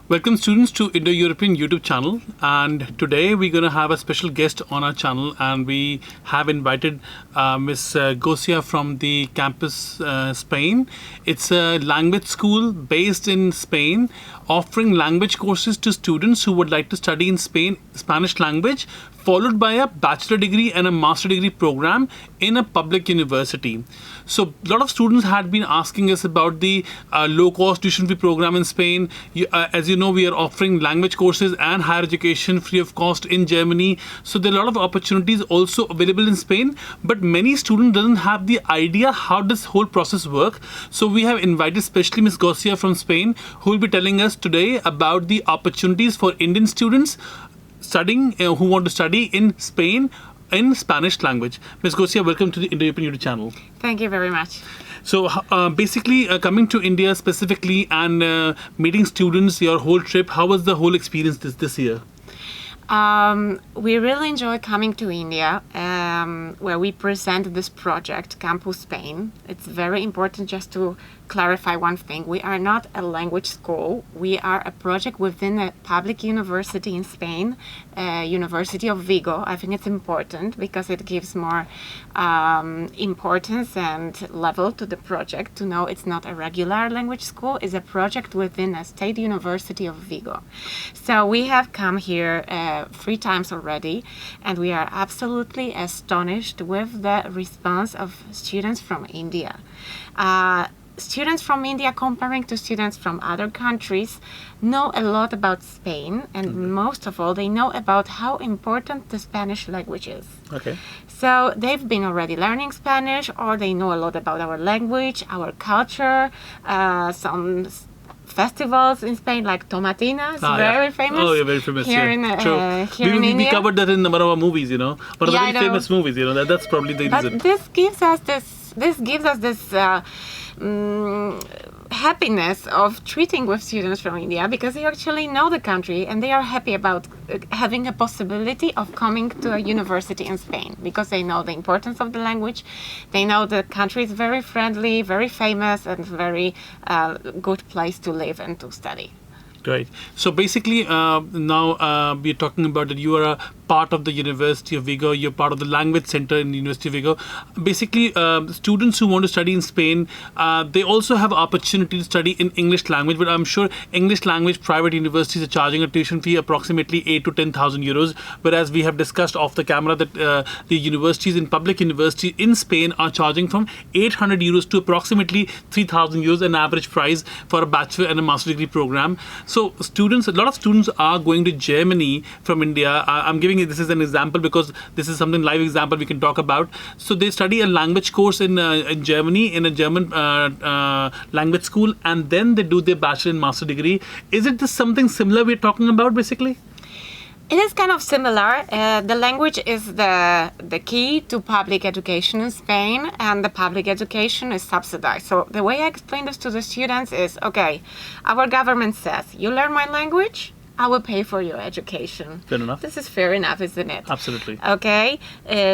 Welcome students to Indo-European YouTube channel, and today we're going to have a special guest on our channel, and we have invited Miss Gosia from the campus Spain. It's a language school based in Spain, offering language courses to students who would like to study in Spain Spanish language, followed by a bachelor degree and a master degree program in a public university. So a lot of students had been asking us about the low-cost tuition fee program in Spain. As you know, we are offering language courses and higher education free of cost in Germany. So there are a lot of opportunities also available in Spain, but many students doesn't have the idea how this whole process work. So we have invited especially Ms. Gosia from Spain, who will be telling us today about the opportunities for Indian students studying who want to study in Spain in Spanish language. Ms. Gosia, welcome to the Indo-European YouTube channel. Thank you very much. So basically coming to India specifically and meeting students, your whole trip, how was the whole experience this year? We really enjoy coming to India, where we present this project, Campus Spain. It's very important just to clarify one thing. We are not a language school. We are a project within a public university in Spain, University of Vigo. I think it's important because it gives more importance and level to the project to know it's not a regular language school. It's a project within a state university of Vigo. So we have come here 3 times already, and we are absolutely astonished with the response of students from India. Students from India, comparing to students from other countries, know a lot about Spain, and most of all, they know about how important the Spanish language is. Okay. So they've been already learning Spanish, or they know a lot about our language, our culture, some festivals in Spain, like Tomatina is very famous. Oh, yeah, very famous. Here in India. We covered that in one of our movies, you know. One of the very famous movies, you know. That's probably the reason. But this gives us this happiness of treating with students from India, because they actually know the country and they are happy about having a possibility of coming to a university in Spain, because they know the importance of the language. They know the country is very friendly, very famous, and very good place to live and to study. Great. So basically, now we're talking about that you are a part of the University of Vigo. You're part of the language center in the University of Vigo. Basically, students who want to study in Spain, they also have opportunity to study in English language. But I'm sure English language private universities are charging a tuition fee approximately 8 to 10,000 euros. Whereas we have discussed off the camera that the universities in public university in Spain are charging from 800 euros to approximately 3,000 euros, an average price for a bachelor and a master degree program. So students, a lot of students are going to Germany from India. I'm giving you this as an example because this is something live example we can talk about. So they study a language course in Germany in a German language school, and then they do their bachelor and master degree. Is it just something similar we're talking about basically? It is kind of similar. The language is the key to public education in Spain, and the public education is subsidized. So the way I explain this to the students is, okay, our government says, you learn my language, I will pay for your education. Fair enough. This is fair enough, isn't it? Absolutely. Okay,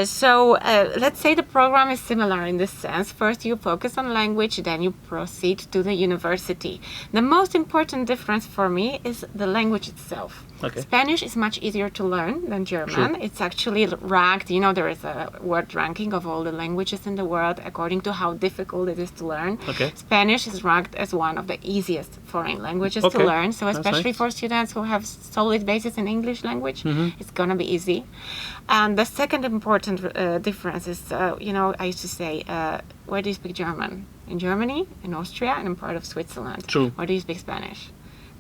so let's say the program is similar in this sense. First you focus on language, then you proceed to the university. The most important difference for me is the language itself. Okay. Spanish is much easier to learn than German. Sure. It's actually ranked, you know, there is a world ranking of all the languages in the world according to how difficult it is to learn. Okay. Spanish is ranked as one of the easiest foreign languages Okay. to learn. So That's especially nice. for students who have solid basis in English language, it's gonna be easy. And the second important difference is, you know, I used to say, where do you speak German? In Germany, in Austria, and in part of Switzerland. True. Where do you speak Spanish?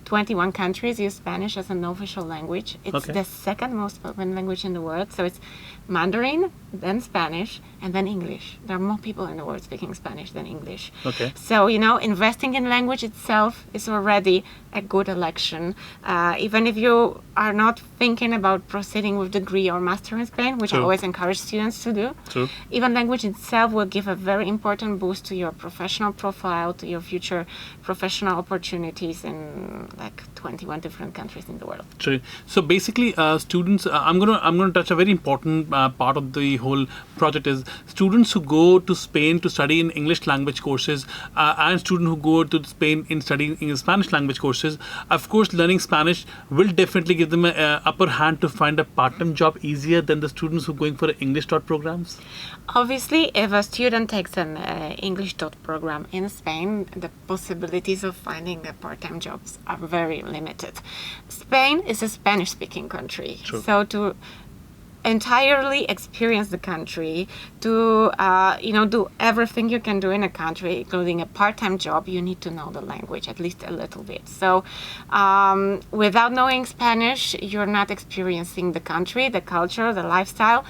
21 countries use Spanish as an official language. It's Okay. the second most spoken language in the world. So it's Mandarin, then Spanish, and then English. There are more people in the world speaking Spanish than English. Okay. So, you know, investing in language itself is already a good election. Even if you are not thinking about proceeding with degree or master in Spain, which I True. always encourage students to do, True. even language itself will give a very important boost to your professional profile, to your future professional opportunities in like 21 different countries in the world. True. So basically, students. I'm gonna touch a very important part of the whole project is students who go to Spain to study in English language courses and students who go to Spain in studying in Spanish language courses. Of course, learning Spanish will definitely give them a upper hand to find a part-time job easier than the students who are going for English taught programs. Obviously, if a student takes an English taught program in Spain, the possibilities of finding a part-time jobs are very limited. Spain is a Spanish-speaking country, True. so to entirely experience the country, to do everything you can do in a country, including a part-time job, you need to know the language at least a little bit. So without knowing Spanish, you're not experiencing the country, the culture, the lifestyle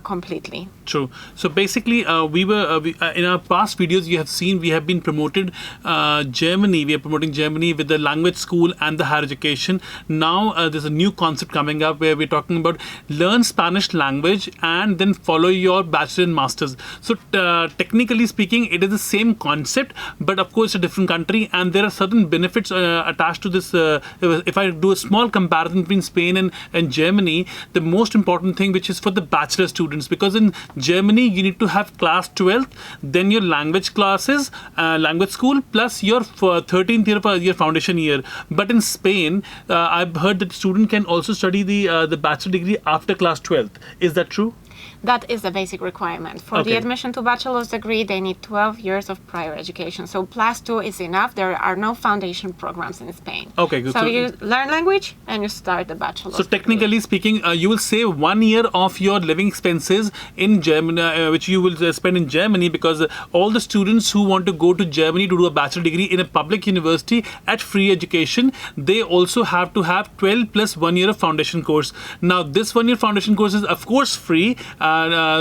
completely. True. So basically, we were in our past videos. You have seen we have been promoted Germany. We are promoting Germany with the language school and the higher education. Now there's a new concept coming up where we're talking about learn Spanish language and then follow your bachelor and masters. So technically speaking, it is the same concept, but of course a different country, and there are certain benefits attached to this. If I do a small comparison between Spain and Germany, the most important thing, which is for the bachelor students, because in Germany you need to have class 12th, then your language classes, language school, plus your 13th year of your foundation year. But in Spain, I've heard that student can also study the bachelor degree after class 12th. Is that true? That is a basic requirement. For the admission to bachelor's degree, they need 12 years of prior education. So plus 2 is enough. There are no foundation programs in Spain. Okay, good. So you learn language and you start the bachelor's So technically speaking, you will save 1 year of your living expenses in Germany, which you will spend in Germany, because all the students who want to go to Germany to do a bachelor degree in a public university at free education, they also have to have 12 plus 1 year of foundation course. Now this 1 year foundation course is of course free,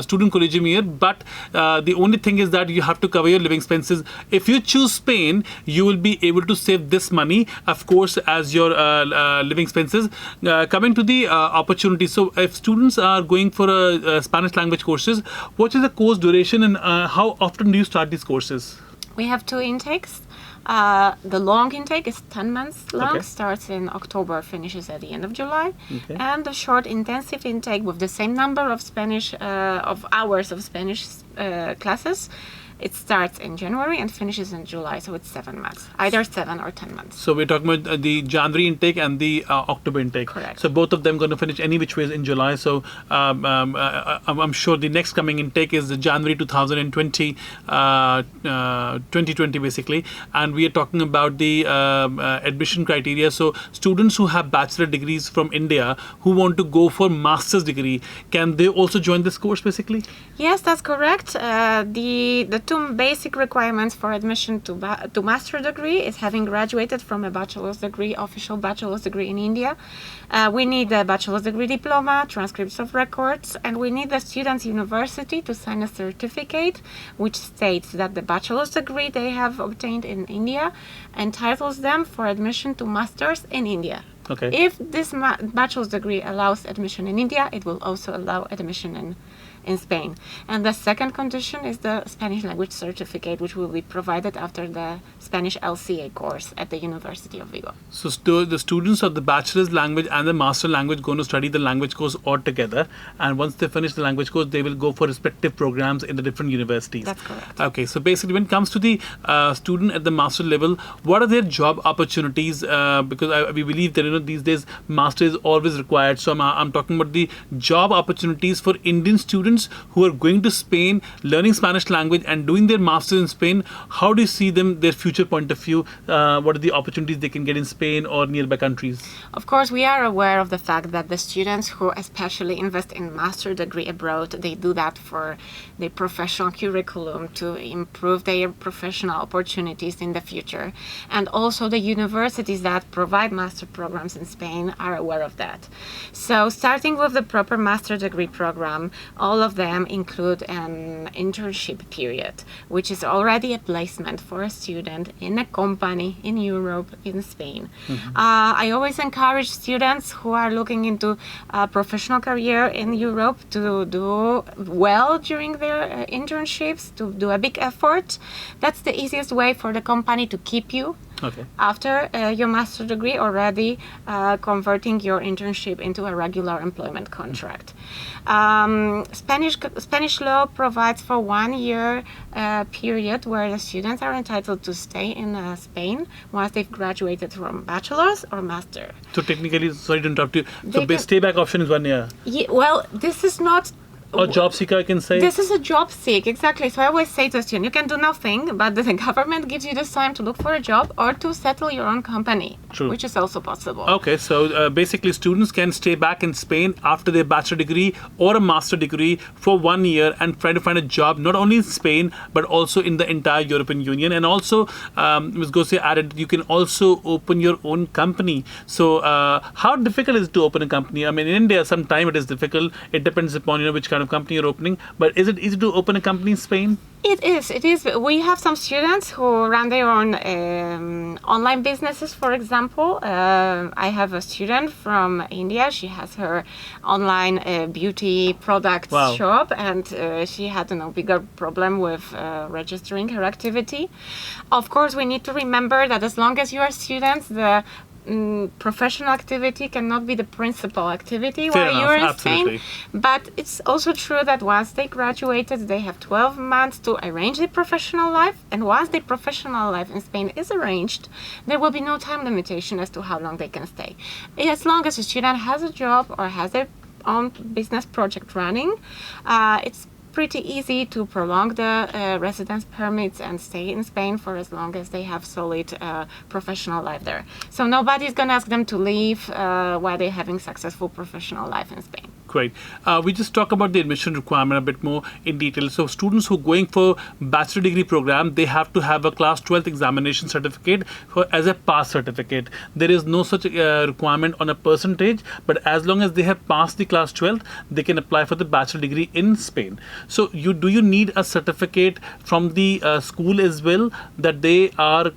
student collegium year, but the only thing is that you have to cover your living expenses. If you choose Spain, you will be able to save this money, of course, as your living expenses. Coming to the opportunity, so if students are going for Spanish language courses, what is the course duration and how often do you start these courses? We have 2 intakes. The long intake is 10 months long, starts in October, finishes at the end of July. And the short intensive intake with the same number of hours of Spanish classes, it starts in January and finishes in July, so it's 7 months, either 7 or 10 months. So we're talking about the January intake and the October intake. Correct. So both of them going to finish any which ways in July. So I'm sure the next coming intake is the January 2020, 2020 basically. And we are talking about the admission criteria. So students who have bachelor degrees from India who want to go for master's degree, can they also join this course basically? Yes, that's correct. The 2 basic requirements for admission to master degree is having graduated from a bachelor's degree, official bachelor's degree in India. We need a bachelor's degree diploma, transcripts of records, and we need the student's university to sign a certificate which states that the bachelor's degree they have obtained in India entitles them for admission to masters in India. Okay. If this bachelor's degree allows admission in India, it will also allow admission in Spain. And the second condition is the Spanish language certificate, which will be provided after the Spanish LCA course at the University of Vigo. So the students of the bachelor's language and the master language going to study the language course all together, and once they finish the language course, they will go for respective programs in the different universities. That's correct. Okay, so basically when it comes to the student at the master level, what are their job opportunities? Because we believe that these days master is always required. So I'm talking about the job opportunities for Indian students who are going to Spain, learning Spanish language and doing their masters in Spain. How do you see their future point of view? What are the opportunities they can get in Spain or nearby countries? Of course, we are aware of the fact that the students who especially invest in master degree abroad, they do that for their professional curriculum to improve their professional opportunities in the future. And also the universities that provide master programs in Spain are aware of that. So starting with the proper master degree program, all of them include an internship period, which is already a placement for a student in a company in Europe, in Spain. I always encourage students who are looking into a professional career in Europe to do well during their internships, to do a big effort. That's the easiest way for the company to keep you Okay. After your master degree, already converting your internship into a regular employment contract. Spanish law provides for 1 year period where the students are entitled to stay in Spain once they've graduated from bachelor's or master. So technically, sorry to interrupt you. So They can- stay back option is 1 year. Well, this is not. Or job seeker, I can say. This is a job seek, exactly. So I always say to a student, you can do nothing, but the government gives you this time to look for a job or to settle your own company, True. which is also possible. Okay, so basically students can stay back in Spain after their bachelor degree or a master degree for 1 year and try to find a job not only in Spain but also in the entire European Union. And also, Ms. Gosia added, you can also open your own company. So how difficult is it to open a company? I mean, in India, sometimes it is difficult. It depends upon which kind of company you're opening. But is it easy to open a company in Spain? It is. We have some students who run their own online businesses, for example. I have a student from India. She has her online beauty products Wow. shop, and she had a bigger problem with registering her activity. Of course, we need to remember that as long as you are students, the professional activity cannot be the principal activity Fair while enough, you're in absolutely. Spain. But it's also true that once they graduated, they have 12 months to arrange their professional life. And once their professional life in Spain is arranged, there will be no time limitation as to how long they can stay. As long as a student has a job or has their own business project running, it's pretty easy to prolong the residence permits and stay in Spain for as long as they have solid professional life there. So nobody's gonna ask them to leave while they're having successful professional life in Spain. Great. We just talk about the admission requirement a bit more in detail. So students who are going for bachelor degree program, they have to have a class 12th examination certificate as a pass certificate. There is no such requirement on a percentage, but as long as they have passed the class 12th, they can apply for the bachelor degree in Spain. So do you need a certificate from the school as well that they are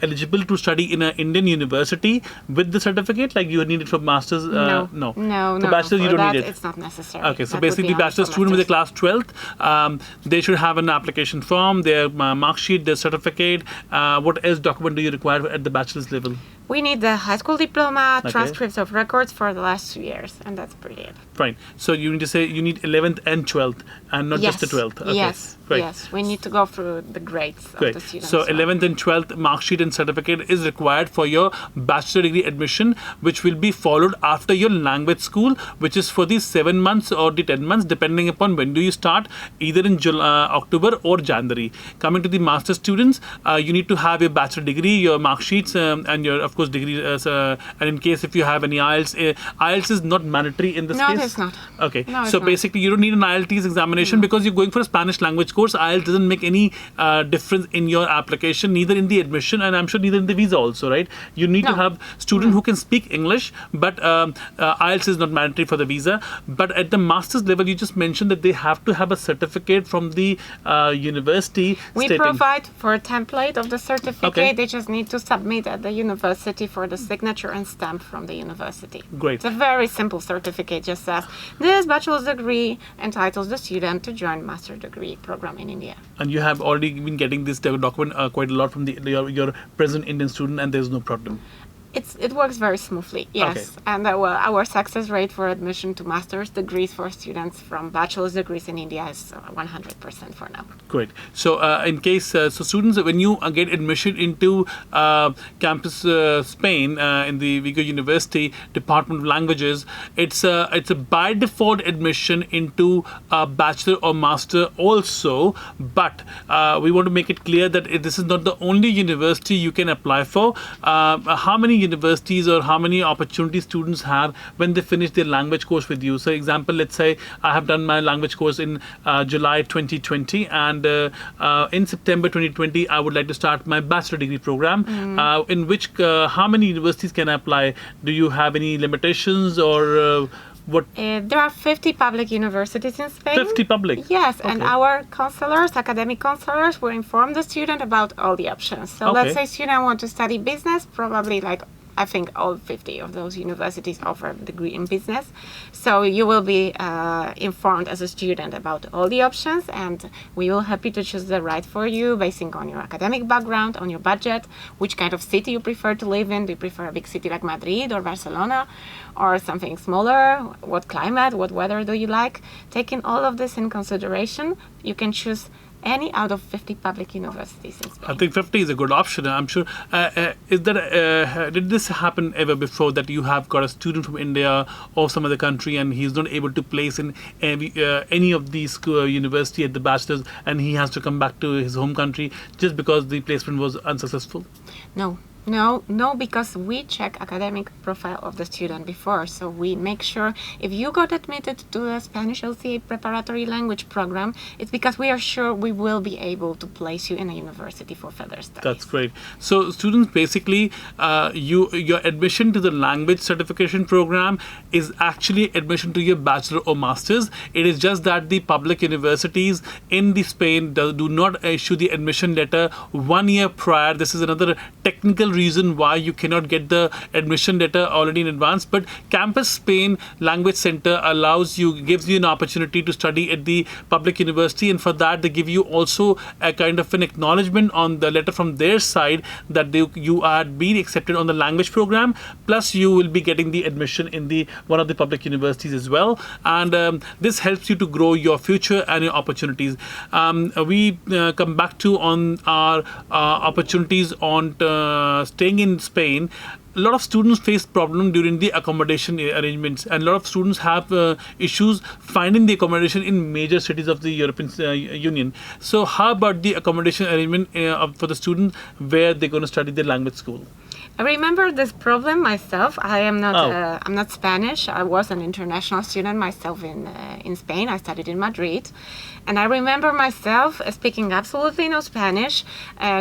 eligible to study in an Indian university with the certificate? Like you need it for masters? No. For bachelor's, you For don't that, need it. It's not necessary. Okay, so That would basically, be only bachelor for student with a masters. class 12th, they should have an application form, their mark sheet, their certificate. What else document do you require at the bachelor's level? We need the high school diploma, Okay. transcripts of records for the last 2 years, and that's pretty it. Fine. So you need to say you need 11th and 12th, and not just the 12th. Okay. Yes. Great. Yes. We need to go through the grades Great. of the students. So as well. 11th and 12th mark sheet and certificate is required for your bachelor degree admission, which will be followed after your language school, which is for the 7 months or the 10 months, depending upon when do you start, either in October or January. Coming to the master students, you need to have your bachelor degree, your mark sheets, and your, of course, degree. And in case if you have any IELTS, IELTS is not mandatory in this No, case. it's not. Okay. No, it's So not. basically, you don't need an IELTS examination because you're going for a Spanish language course. IELTS doesn't make any difference in your application, neither in the admission, and I'm sure neither in the visa also, right? You need to No. have student who can speak English, but IELTS is not mandatory for the visa. But at the master's level, you just mentioned that they have to have a certificate from the university We stating. provide for a template of the certificate. Okay. They just need to submit at the university for the signature and stamp from the university. Great. It's a very simple certificate. Just says this bachelor's degree entitles the student to join master degree program in India. And you have already been getting this document quite a lot from your present Indian student, and there's no problem. It works very smoothly, yes. Okay. And our success rate for admission to master's degrees for students from bachelor's degrees in India is 100% for now. Great. So, in case so students, when you get admission into campus Spain in the Vigo University Department of Languages, it's a by default admission into bachelor or master also. But we want to make it clear that this is not the only university you can apply for. How many universities or how many opportunities students have when they finish their language course with you? So, example, let's say I have done my language course in July 2020, and in September 2020, I would like to start my bachelor degree program. In which how many universities can I apply? Do you have any limitations or what? There are 50 public universities in Spain. 50 public? Yes, and Okay. our counselors, academic counselors, will inform the student about all the options. So Okay. let's say student want to study business, probably like I think all 50 of those universities offer a degree in business. So you will be informed as a student about all the options, and we will happy to choose the right for you basing on your academic background, on your budget, which kind of city you prefer to live in. Do you prefer a big city like Madrid or Barcelona, or something smaller? What climate, what weather do you like? Taking all of this in consideration, you can choose any out of 50 public universities in Spain. I think 50 is a good option. I'm sure. Did this happen ever before that you have got a student from India or some other country and he's not able to place in any of these university at the bachelor's and he has to come back to his home country just because the placement was unsuccessful? No, because we check academic profile of the student before. So we make sure if you got admitted to the Spanish LCA preparatory language program, it's because we are sure we will be able to place you in a university for further studies. That's great. So students, basically, your admission to the language certification program is actually admission to your bachelor or master's. It is just that the public universities in the Spain do not issue the admission letter 1 year prior. This is another technical reason why you cannot get the admission letter already in advance. But Campus Spain Language Center gives you an opportunity to study at the public university, and for that they give you also a kind of an acknowledgement on the letter from their side that you are being accepted on the language program, plus you will be getting the admission in the one of the public universities as well, and this helps you to grow your future and your opportunities. We come back to on our opportunities on staying in Spain. A lot of students face problem during the accommodation arrangements, and a lot of students have issues finding the accommodation in major cities of the European Union. So how about the accommodation arrangement for the students where they're going to study the language school? I remember this problem myself. I'm not Spanish. I was an international student myself in Spain. I studied in Madrid, and I remember myself speaking absolutely no Spanish,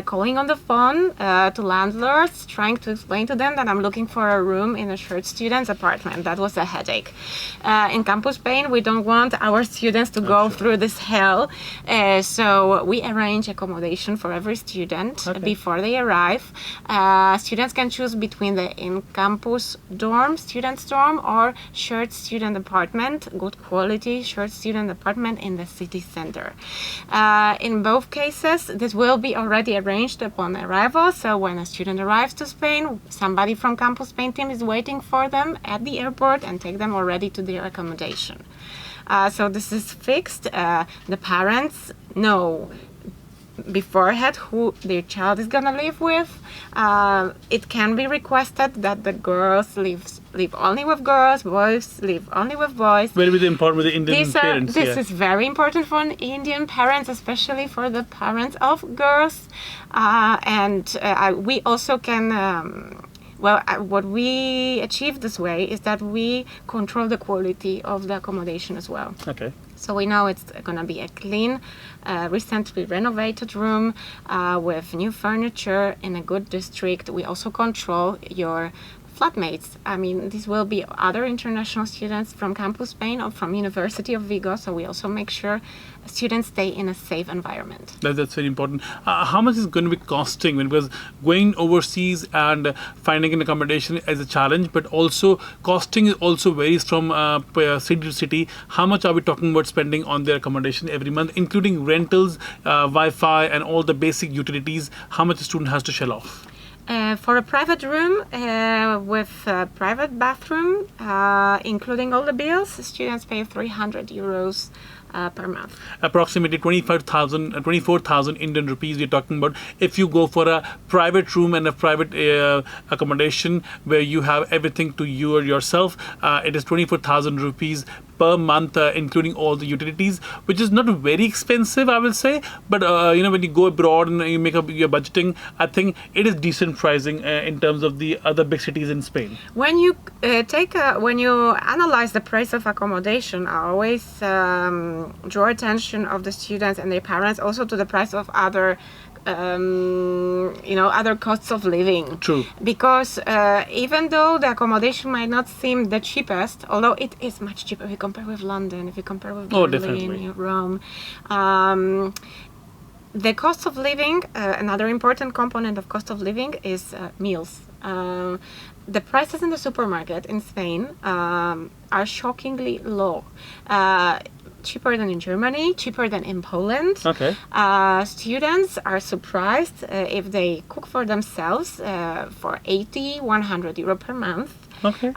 calling on the phone to landlords, trying to explain to them that I'm looking for a room in a shared student's apartment. That was a headache. In Campus Spain, we don't want our students to go through this hell, so we arrange accommodation for every student before they arrive. Students can choose between the in-campus dorm, student's dorm, or shared student apartment, good quality shared student apartment in the city center. In both cases, this will be already arranged upon arrival, so when a student arrives to Spain, somebody from Campus Spain team is waiting for them at the airport and take them already to their accommodation. So this is fixed. The parents know beforehand who their child is gonna live with. It can be requested that the girls live only with girls, boys live only with boys. Very important with the Indian parents. This is very important for Indian parents, especially for the parents of girls. We also can. What we achieve this way is that we control the quality of the accommodation as well. Okay. So we know it's going to be a clean, recently renovated room with new furniture in a good district. We also control your flatmates. I mean, these will be other international students from Campus Spain or from University of Vigo, so we also make sure students stay in a safe environment. That's very important. How much is going to be costing? Because going overseas and finding an accommodation is a challenge, but also costing also varies from city to city. How much are we talking about spending on their accommodation every month, including rentals, Wi-Fi, and all the basic utilities? How much a student has to shell off? For a private room with a private bathroom, including all the bills, students pay €300 per month. Approximately 24,000 Indian rupees we're talking about. If you go for a private room and a private accommodation where you have everything to you or yourself, it is 24,000 rupees per month, including all the utilities, which is not very expensive, I will say. But when you go abroad and you make up your budgeting, I think it is decent pricing in terms of the other big cities in Spain. When you when you analyze the price of accommodation, I always draw attention of the students and their parents also to the price of other other costs of living. True. Because even though the accommodation might not seem the cheapest, although it is much cheaper if you compare with London, if you compare with Berlin, Rome, the cost of living, another important component of cost of living is meals. The prices in the supermarket in Spain are shockingly low. Cheaper than in Germany, cheaper than in Poland. Okay. Students are surprised if they cook for themselves for 80, 100 euro per month. Okay.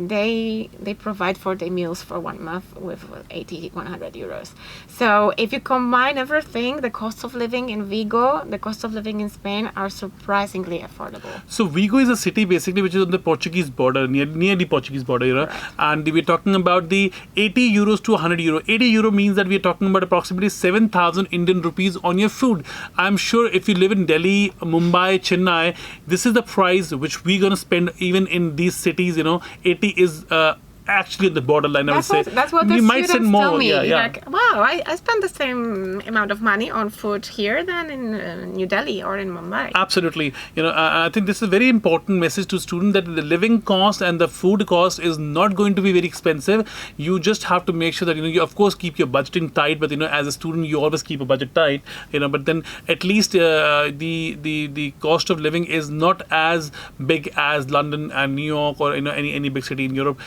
They provide for their meals for 1 month with 80, 100 euros. So if you combine everything, the cost of living in Vigo, the cost of living in Spain are surprisingly affordable. So Vigo is a city basically which is on the Portuguese border, near the Portuguese border, you know. Right. And we're talking about the 80 euros to 100 euro. 80 euro means that we're talking about approximately 7,000 Indian rupees on your food. I'm sure if you live in Delhi, Mumbai, Chennai, this is the price which we're going to spend even in these cities, you know. 80 is actually the borderline, I would say. That's what we the might students spend more. tell me. Yeah, yeah. Like, wow, I spend the same amount of money on food here than in New Delhi or in Mumbai. Absolutely. You know, I think this is a very important message to students that the living cost and the food cost is not going to be very expensive. You just have to make sure that, you know, you of course keep your budgeting tight, but, you know, as a student, you always keep a budget tight, you know, but then at least the cost of living is not as big as London and New York or, you know, any big city in Europe.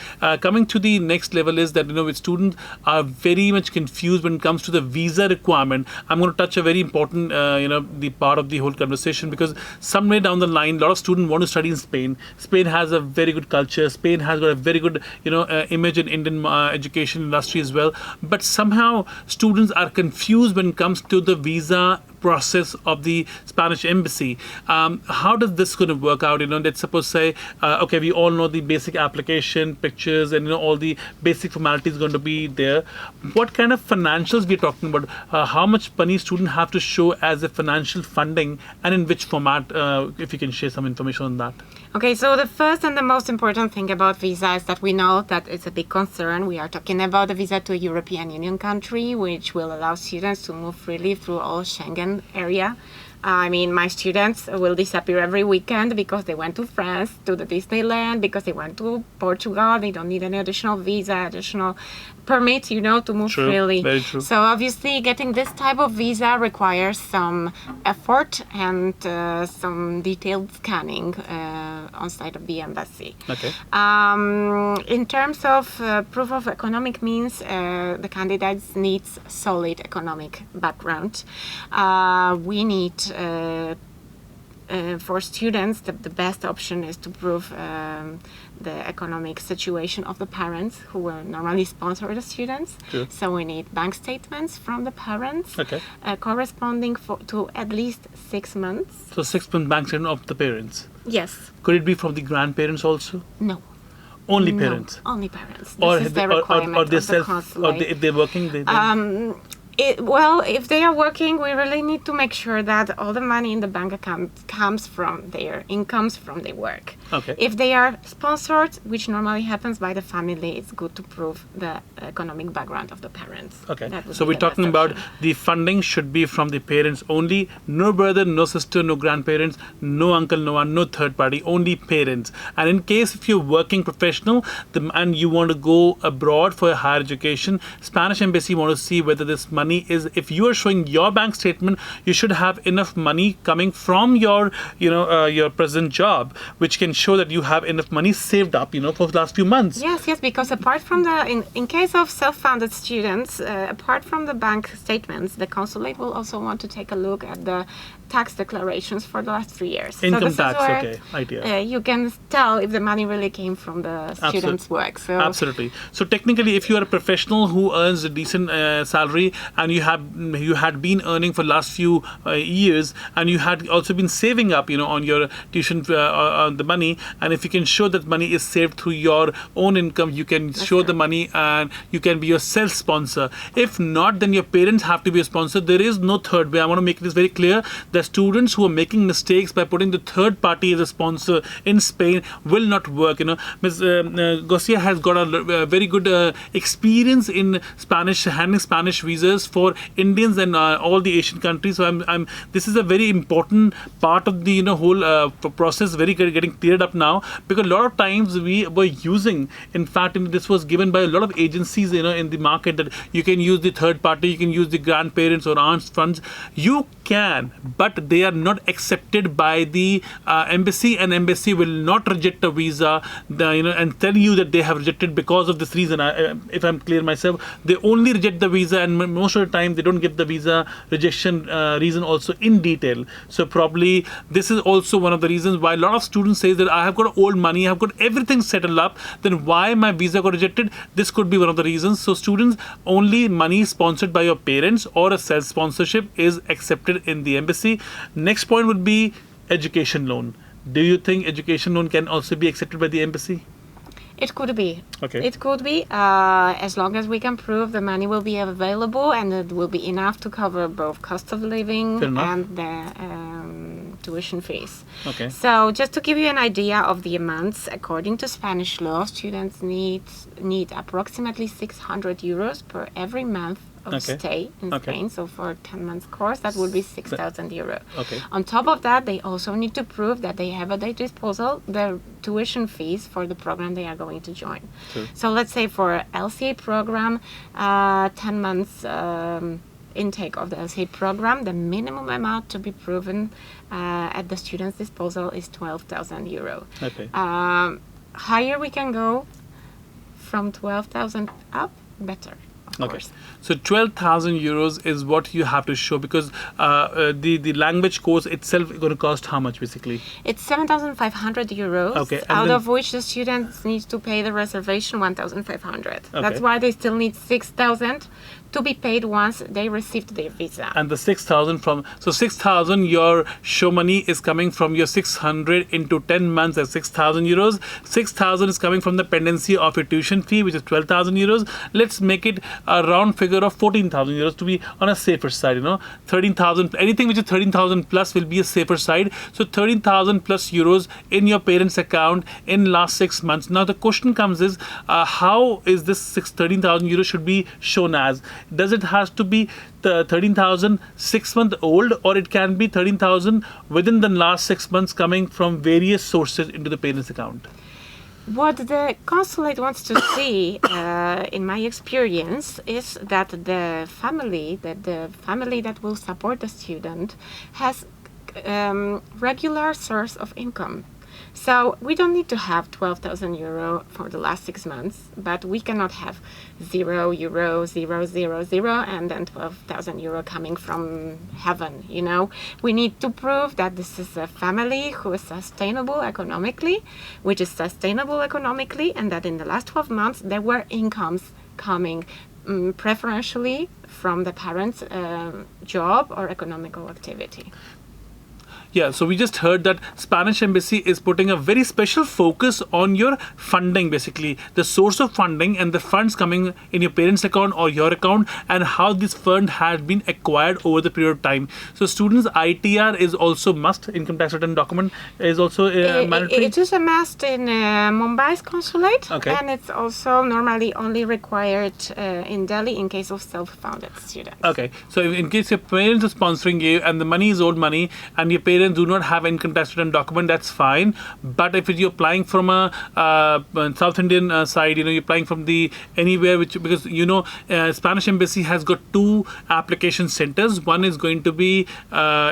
Coming to the next level is that, you know, with students are very much confused when it comes to the visa requirement. I'm going to touch a very important, you know, the part of the whole conversation, because somewhere down the line, a lot of students want to study in Spain. Spain has a very good culture. Spain has got a very good, you know, image in Indian education industry as well. But somehow students are confused when it comes to the visa process of the Spanish embassy. How does this going to work out? You know, let's suppose say, okay, we all know the basic application, pictures, and, you know, all the basic formalities going to be there. What kind of financials we're talking about? How much money students have to show as a financial funding, and in which format? If you can share some information on that. Okay, so the first and the most important thing about visa is that we know that it's a big concern. We are talking about a visa to a European Union country, which will allow students to move freely through all Schengen area. I mean, my students will disappear every weekend because they went to France, to the Disneyland, because they went to Portugal. They don't need any additional visa, additional permit, you know, to move True, freely. very true. So obviously getting this type of visa requires some effort and some detailed scanning on site of the embassy. Okay. In terms of proof of economic means, the candidates need solid economic background. We need for students, the best option is to prove the economic situation of the parents who will normally sponsor the students. Sure. So we need bank statements from the parents, Okay. corresponding to at least 6 months. So 6-month bank statement of the parents. Yes. Could it be from the grandparents also? No. Only No, parents. only parents. Or This is the requirement or they of the self, or consulate. if they're working, they Well, if they are working, we really need to make sure that all the money in the bank account comes from their incomes from their work. Okay. If they are sponsored, which normally happens by the family, it's good to prove the economic background of the parents. Okay. That would So be we're the best talking about option. the funding should be from the parents only. No brother, no sister, no grandparents, no uncle, no one, no third party, only parents. And in case if you're working professional and you want to go abroad for a higher education, Spanish embassy want to see whether this money is, if you are showing your bank statement, you should have enough money coming from your, you know, your present job, which can show that you have enough money saved up, you know, for the last few months. Yes, because apart from in case of self-funded students, apart from the bank statements, the consulate will also want to take a look at the tax declarations for the last 3 years. Income this is tax, where, okay, idea. You can tell if the money really came from the students' work. So Absolutely. So technically, if you are a professional who earns a decent salary and you had been earning for last few years, and you had also been saving up, you know, on your tuition on the money, and if you can show that money is saved through your own income, you can show the money and you can be your self-sponsor. If not, then your parents have to be a sponsor. There is no third way. I want to make this very clear. The students who are making mistakes by putting the third party as a sponsor in Spain will not work. You know, Ms. Gosia has got a very good experience in handling Spanish visas for Indians and all the Asian countries. So this is a very important part of the, you know, whole process, very getting cleared up now, because a lot of times we were using, in fact, this was given by a lot of agencies, you know, in the market, that you can use the third party, you can use the grandparents or aunts funds. You can, but they are not accepted by the embassy, and embassy will not reject a visa, and tell you that they have rejected because of this reason. If I'm clear myself, they only reject the visa, and most of the time they don't give the visa rejection reason also in detail. So probably this is also one of the reasons why a lot of students say that I have got old money, I have got everything settled up, then why my visa got rejected? This could be one of the reasons. So students, only money sponsored by your parents or a self-sponsorship is accepted in the embassy. Next point would be education loan. Do you think education loan can also be accepted by the embassy? It could be. Okay. It could be, as long as we can prove the money will be available and it will be enough to cover both cost of living Fair enough. and the tuition fees. Okay. So just to give you an idea of the amounts, according to Spanish law, students need approximately 600 euros per every month of Okay. stay in Okay. Spain. So for a 10 months course, that would be 6,000 euro. Okay. On top of that, they also need to prove that they have at their disposal their tuition fees for the program they are going to join. Sure. So let's say for LCA program, 10 months intake of the LCA program, the minimum amount to be proven at the student's disposal is 12,000 euro. Okay. Higher we can go, from 12,000 up, better. Of Okay. course. So 12,000 euros is what you have to show, because the language course itself is going to cost how much basically? It's 7,500 euros, Okay, and out then- of which the students need to pay the reservation 1,500. Okay. That's why they still need 6,000 to be paid once they received their visa. And the 6,000 from, so 6,000, your show money is coming from your 600 into 10 months at 6,000 euros. 6,000 is coming from the pendency of your tuition fee, which is 12,000 euros. Let's make it a round figure of 14,000 euros to be on a safer side, 13,000, anything which is 13,000 plus will be a safer side. So 13,000 plus euros in your parents' account in last 6 months. Now the question comes is, how is this 13,000 euros should be shown as? Does it has to be the 13,000 6-month old, or it can be 13,000 within the last 6 months coming from various sources into the parents' account? What the consulate wants to see, in my experience, is that the family that will support the student has regular source of income. So we don't need to have 12,000 euro for the last 6 months, but we cannot have 0 euro, 0, 0, 0, and then 12,000 euro coming from heaven, We need to prove that this is a family who is sustainable economically, and that in the last 12 months there were incomes coming preferentially from the parents' job or economical activity. Yeah, so we just heard that Spanish Embassy is putting a very special focus on your funding, basically the source of funding and the funds coming in your parents' account or your account, and how this fund has been acquired over the period of time. So students' ITR is also must, income tax return document is also mandatory. It is a must in Mumbai's consulate, Okay. and it's also normally only required in Delhi in case of self-funded students. Okay, so in case your parents are sponsoring you and the money is old money and your parents do not have income tax return document, that's fine. But if you're applying from a South Indian side, you're applying from the anywhere, because Spanish Embassy has got 2 application centers. One is going to be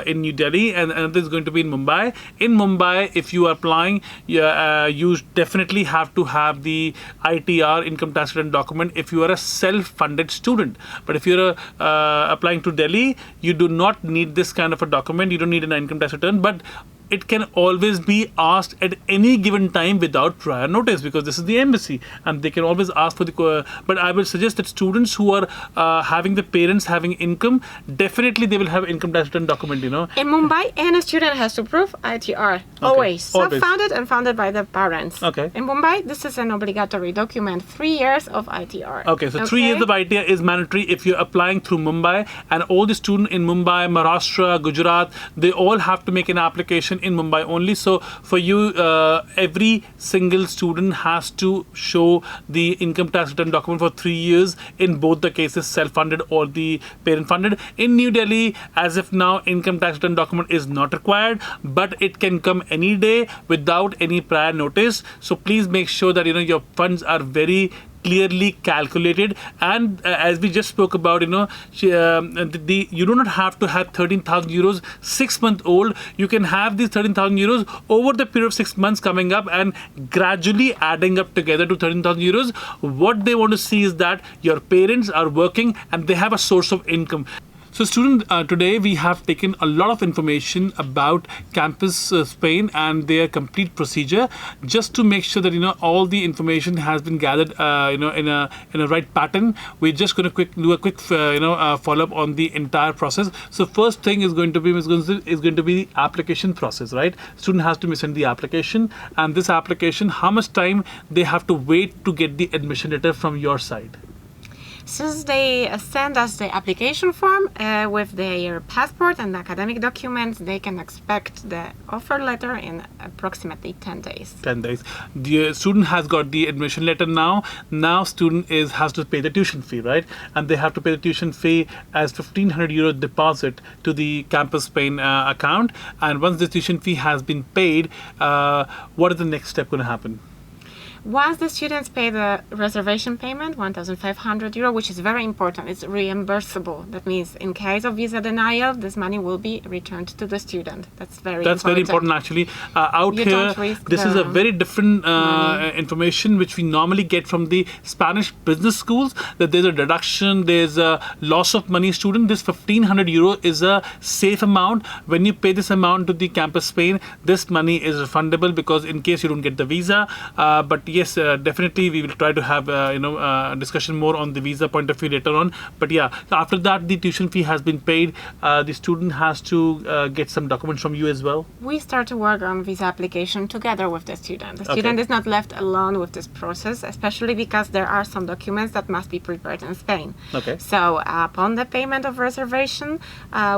in New Delhi and another is going to be in Mumbai. In Mumbai, if you are applying, you definitely have to have the ITR, income tax return document, if you are a self-funded student. But if you're applying to Delhi, you do not need this kind of a document. You don't need an income tax return, but it can always be asked at any given time without prior notice, because this is the embassy and they can always ask for the but I will suggest that students who are having the parents having income, definitely they will have income tax return document. In Mumbai, any student has to prove ITR, always self-funded and funded by the parents. Okay. In Mumbai, this is an obligatory document, 3 years of ITR. Okay, so 3 years of ITR is mandatory if you're applying through Mumbai, and all the students in Mumbai, Maharashtra, Gujarat, they all have to make an application in Mumbai only. So for you, every single student has to show the income tax return document for 3 years in both the cases, self-funded or the parent-funded. In New Delhi, as of now, income tax return document is not required, but it can come any day without any prior notice. So please make sure that your funds are very clearly calculated. And as we just spoke about, you do not have to have 13,000 euros 6 month old. You can have these 13,000 euros over the period of 6 months coming up and gradually adding up together to 13,000 euros. What they want to see is that your parents are working and they have a source of income. So student, today we have taken a lot of information about Campus Spain and their complete procedure, just to make sure that all the information has been gathered in a right pattern. We're just going to do a quick follow up on the entire process. So first thing is going to be the application process, right? Student has to send the application, and this application, how much time they have to wait to get the admission letter from your side? Since they send us the application form with their passport and academic documents, they can expect the offer letter in approximately 10 days. 10 days. The student has got the admission letter now. Now student has to pay the tuition fee, right? And they have to pay the tuition fee as 1,500 euro deposit to the Campus Spain account. And once the tuition fee has been paid, what is the next step going to happen? Once the students pay the reservation payment, 1,500 euro, which is very important, it's reimbursable. That means in case of visa denial, this money will be returned to the student. That's very important actually. Out you here, this is a very different information which we normally get from the Spanish business schools, that there's a deduction, there's a loss of money. Student, this 1,500 euro is a safe amount. When you pay this amount to the Campus Spain, this money is refundable because in case you don't get the visa. But yes, definitely we will try to have discussion more on the visa point of view later on. But yeah, after that the tuition fee has been paid, the student has to get some documents from you as well. We start to work on visa application together with the student. The student is not left alone with this process, especially because there are some documents that must be prepared in Spain. Okay. So upon the payment of reservation,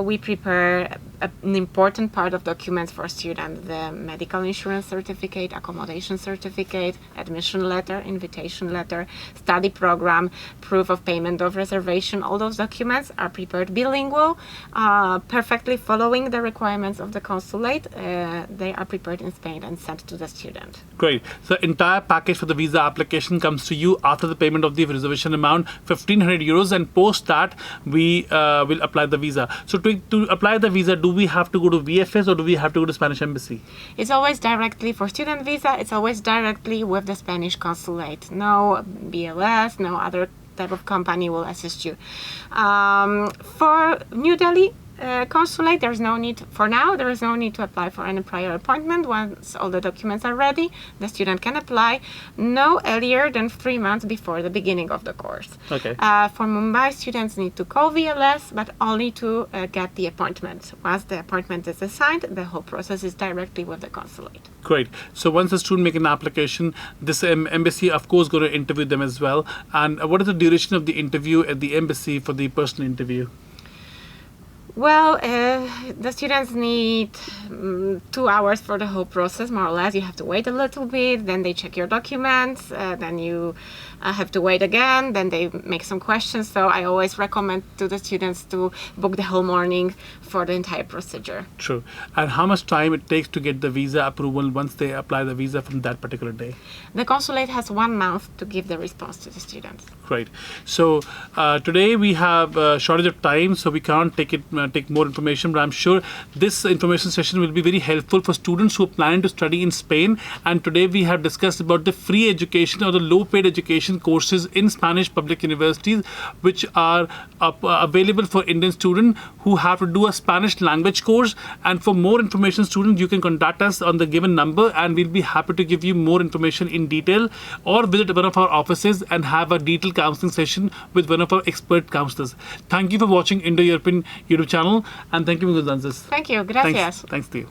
we prepare an important part of documents for student: the medical insurance certificate, accommodation certificate, admission letter, invitation letter, study program, proof of payment of reservation. All those documents are prepared bilingual, perfectly following the requirements of the consulate. They are prepared in Spain and sent to the student. Great. So entire package for the visa application comes to you after the payment of the reservation amount, 1,500 euros, and post that we will apply the visa. So to apply the visa, do we have to go to VFS or do we have to go to Spanish Embassy? It's always directly for student visa. It's always directly with the Spanish consulate. No BLS, no other type of company will assist you. For New Delhi consulate, there is no need to apply for any prior appointment. Once all the documents are ready, the student can apply no earlier than 3 months before the beginning of the course. Okay. For Mumbai, students need to call VLS, but only to get the appointment. Once the appointment is assigned, the whole process is directly with the consulate. Great. So once a student make an application, this embassy of course going to interview them as well. And what is the duration of the interview at the embassy for the personal interview? Well, the students need 2 hours for the whole process, more or less. You have to wait a little bit, then they check your documents, then you have to wait again, then they make some questions. So I always recommend to the students to book the whole morning for the entire procedure. True. And how much time it takes to get the visa approval once they apply the visa from that particular day? The consulate has 1 month to give the response to the students. Great. So today we have a shortage of time, so we can't take more information, but I'm sure this information session will be very helpful for students who are planning to study in Spain. And today we have discussed about the free education or the low paid education courses in Spanish public universities, which are available for Indian students who have to do a Spanish language course. And for more information, students, you can contact us on the given number and we'll be happy to give you more information in detail, or visit one of our offices and have a detailed counseling session with one of our expert counselors. Thank you for watching Indo-European YouTube channel, and thank you for your answers. Thank you. Gracias. Thanks to you.